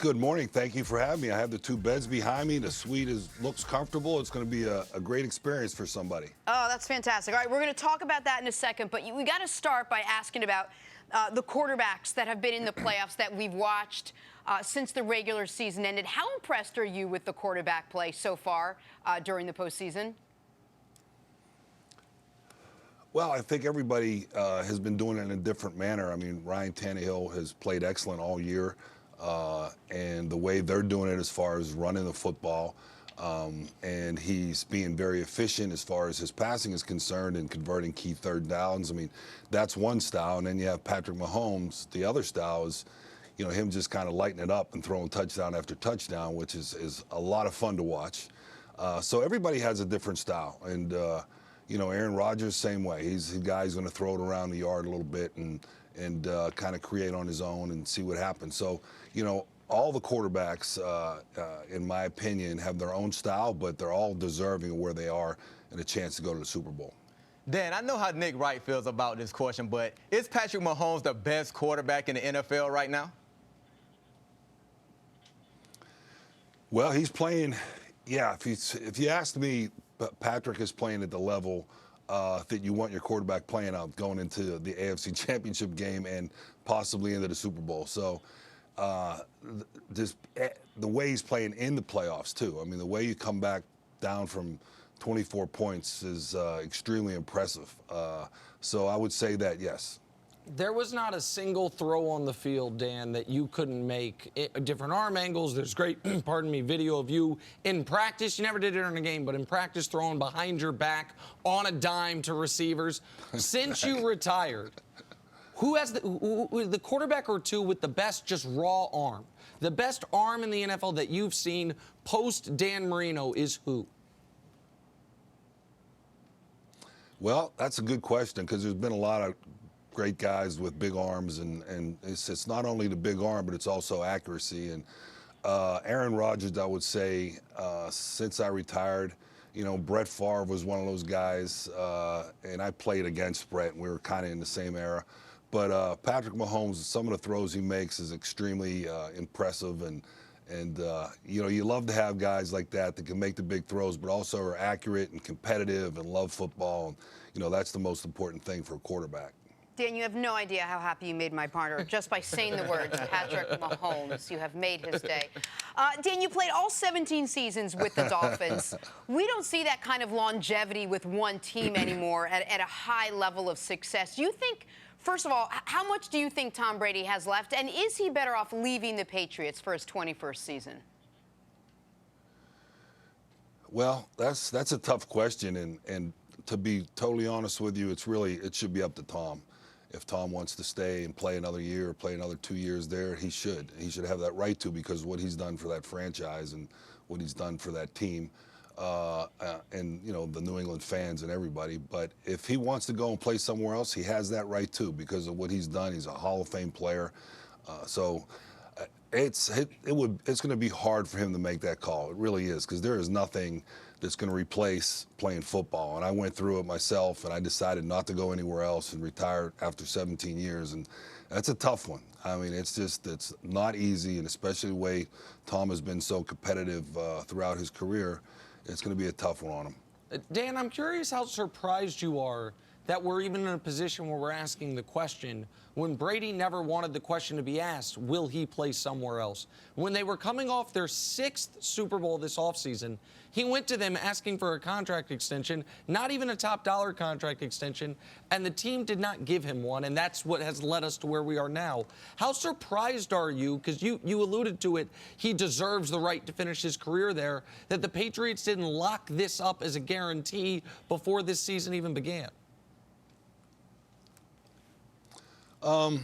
Good morning. Thank you for having me. I have the two beds behind me. The suite looks comfortable. It's going to be a great experience for somebody. Oh, that's fantastic. All right, we're going to talk about that in a second, but we got to start by asking about the quarterbacks that have been in the playoffs that we've watched since the regular season ended. How impressed are you with the quarterback play so far during the postseason? Well, I think everybody has been doing it in a different manner. I mean, Ryan Tannehill has played excellent all year, and the way they're doing it as far as running the football, and he's being very efficient as far as his passing is concerned and converting key third downs. I mean, that's one style, and then you have Patrick Mahomes. The other style is, you know, him just kind of lighting it up and throwing touchdown after touchdown, which is a lot of fun to watch. So everybody has a different style, and you know, Aaron Rodgers, same way. He's the guy who's going to throw it around the yard a little bit and kind of create on his own and see what happens. So, you know, all the quarterbacks, in my opinion, have their own style, but they're all deserving of where they are and a chance to go to the Super Bowl. Dan, I know how Nick Wright feels about this question, but is Patrick Mahomes the best quarterback in the NFL right now? Well, he's playing, yeah, if you asked me, Patrick is playing at the level that you want your quarterback playing out going into the AFC Championship game and possibly into the Super Bowl. So the way he's playing in the playoffs, too. I mean, the way you come back down from 24 points is extremely impressive. So I would say that, yes. There was not a single throw on the field, Dan, that you couldn't make. Different arm angles. There's great, pardon me, video of you in practice. You never did it in a game, but in practice throwing behind your back on a dime to receivers. Since you retired, who has the quarterback or two with the best just raw arm? The best arm in the NFL that you've seen post Dan Marino is who? Well, that's a good question because there's been a lot of great guys with big arms, and it's not only the big arm, but it's also accuracy. And Aaron Rodgers, I would say, since I retired, you know, Brett Favre was one of those guys, and I played against Brett, and we were kind of in the same era. But Patrick Mahomes, some of the throws he makes is extremely impressive, and you know, you love to have guys like that can make the big throws, but also are accurate and competitive and love football. And, you know, that's the most important thing for a quarterback. Dan, you have no idea how happy you made my partner just by saying the words Patrick Mahomes. You have made his day. Dan, you played all 17 seasons with the Dolphins. We don't see that kind of longevity with one team anymore at a high level of success. Do you think, first of all, how much do you think Tom Brady has left? And is he better off leaving the Patriots for his 21st season? Well, that's a tough question, and to be totally honest with you, it should be up to Tom. If Tom wants to stay and play another year or play another 2 years there, he should. He should have that right to, because of what he's done for that franchise and what he's done for that team, and, you know, the New England fans and everybody. But if he wants to go and play somewhere else, he has that right too, because of what he's done. He's a Hall of Fame player. So it's going to be hard for him to make that call. It really is, because there is nothing that's going to replace playing football. And I went through it myself, and I decided not to go anywhere else and retire after 17 years. And that's a tough one. I mean, it's not easy, and especially the way Tom has been so competitive throughout his career, it's going to be a tough one on him. Dan, I'm curious how surprised you are that we're even in a position where we're asking the question when Brady never wanted the question to be asked, will he play somewhere else? When they were coming off their 6th Super Bowl this offseason, he went to them asking for a contract extension, not even a top dollar contract extension, and the team did not give him one, and that's what has led us to where we are now. How surprised are you, because you alluded to it, he deserves the right to finish his career there, that the Patriots didn't lock this up as a guarantee before this season even began? I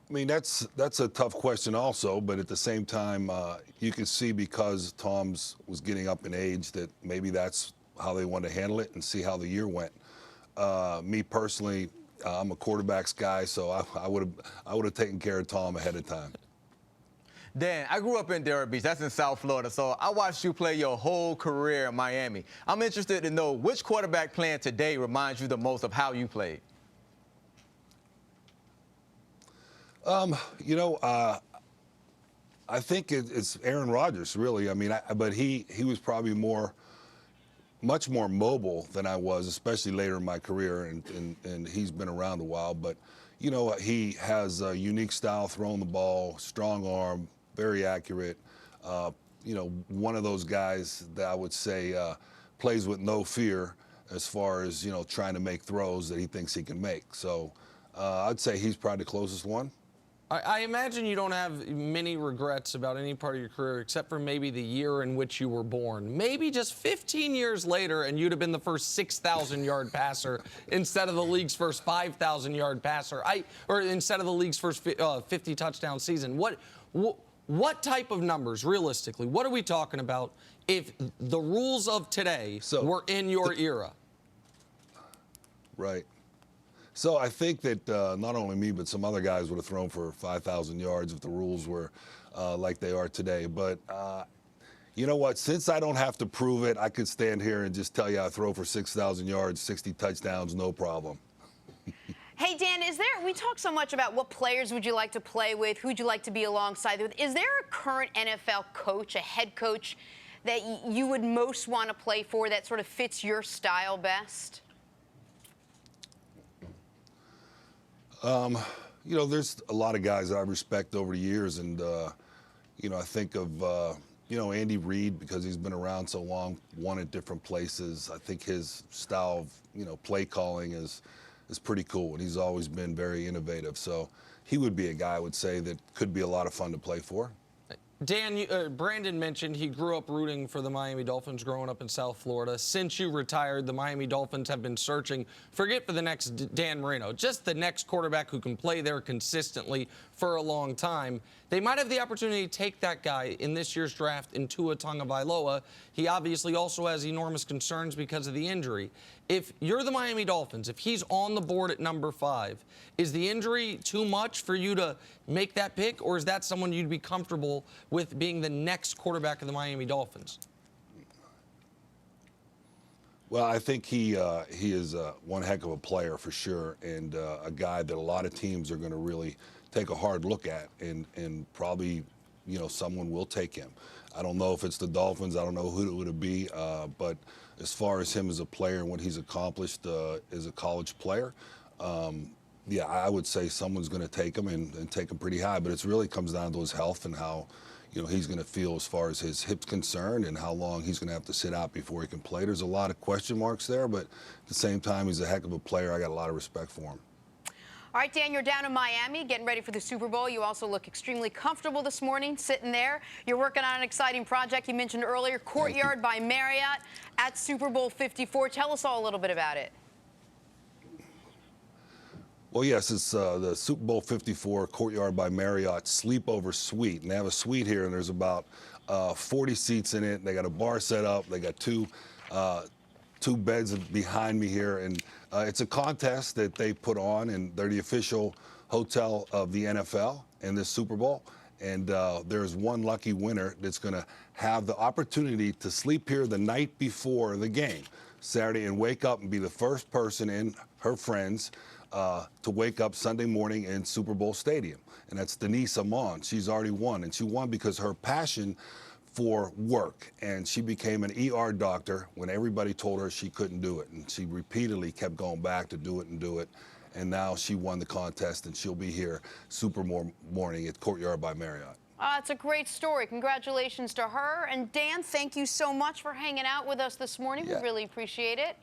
mean, that's a tough question also, but at the same time, you can see, because Tom's was getting up in age, that maybe that's how they wanted to handle it and see how the year went. Me personally, I'm a quarterbacks guy, so I would have taken care of Tom ahead of time. Dan, I grew up in Delray Beach. That's in South Florida. So I watched you play your whole career in Miami. I'm interested to know which quarterback playing today reminds you the most of how you played. You know, I think it's Aaron Rodgers, really. I mean, but he was probably much more mobile than I was, especially later in my career, and he's been around a while. But, you know, he has a unique style throwing the ball, strong arm, very accurate. You know, one of those guys that I would say plays with no fear as far as, you know, trying to make throws that he thinks he can make. So I'd say he's probably the closest one. I imagine you don't have many regrets about any part of your career except for maybe the year in which you were born. Maybe just 15 years later and you'd have been the first 6,000-yard passer instead of the league's first 5,000-yard passer, or instead of the league's first 50-touchdown season. What type of numbers, realistically, what are we talking about if the rules of today were in your era? Right. So I think that not only me, but some other guys would have thrown for 5,000 yards if the rules were like they are today. But you know what? Since I don't have to prove it, I could stand here and just tell you I throw for 6,000 yards, 60 touchdowns, no problem. Hey, Dan, we talk so much about what players would you like to play with, who'd you like to be alongside with. Is there a current NFL coach, a head coach, that you would most want to play for that sort of fits your style best? You know, there's a lot of guys that I respect over the years, and you know, I think of you know, Andy Reid, because he's been around so long, won at different places. I think his style of, you know, play calling is pretty cool, and he's always been very innovative. So he would be a guy I would say that could be a lot of fun to play for. Dan, Brandon mentioned he grew up rooting for the Miami Dolphins growing up in South Florida. Since you retired, the Miami Dolphins have been searching, forget for the next Dan Marino, just the next quarterback who can play there consistently for a long time. They might have the opportunity to take that guy in this year's draft in Tua Tagovailoa. He obviously also has enormous concerns because of the injury. If you're the Miami Dolphins, if he's on the board at number 5, is the injury too much for you to make that pick, or is that someone you'd be comfortable with being the next quarterback of the Miami Dolphins? Well, I think he is one heck of a player for sure, and a guy that a lot of teams are going to really take a hard look at, and probably, you know, someone will take him. I don't know if it's the Dolphins. I don't know who it would be, but as far as him as a player and what he's accomplished as a college player, yeah, I would say someone's going to take him and take him pretty high. But it really comes down to his health and how, you know, he's going to feel as far as his hip's concerned and how long he's going to have to sit out before he can play. There's a lot of question marks there, but at the same time, he's a heck of a player. I got a lot of respect for him. All right, Dan, you're down in Miami getting ready for the Super Bowl. You also look extremely comfortable this morning sitting there. You're working on an exciting project you mentioned earlier, Courtyard by Marriott at Super Bowl 54. Tell us all a little bit about it. Well, yes, it's the Super Bowl 54 Courtyard by Marriott Sleepover Suite. And they have a suite here, and there's about 40 seats in it. They got a bar set up. They got two beds behind me here. And it's a contest that they put on, and they're the official hotel of the NFL in this Super Bowl. And there's one lucky winner that's going to have the opportunity to sleep here the night before the game, Saturday, and wake up and be the first person and her friends to wake up Sunday morning in Super Bowl Stadium. And that's Denise Amon. She's already won, and she won because her passion for work, and she became an ER doctor when everybody told her she couldn't do it, and she repeatedly kept going back to do it and do it, and now she won the contest, and she'll be here Super morning at Courtyard by Marriott. It's a great story. Congratulations to her. And Dan, thank you so much for hanging out with us this morning. Yeah. We really appreciate it.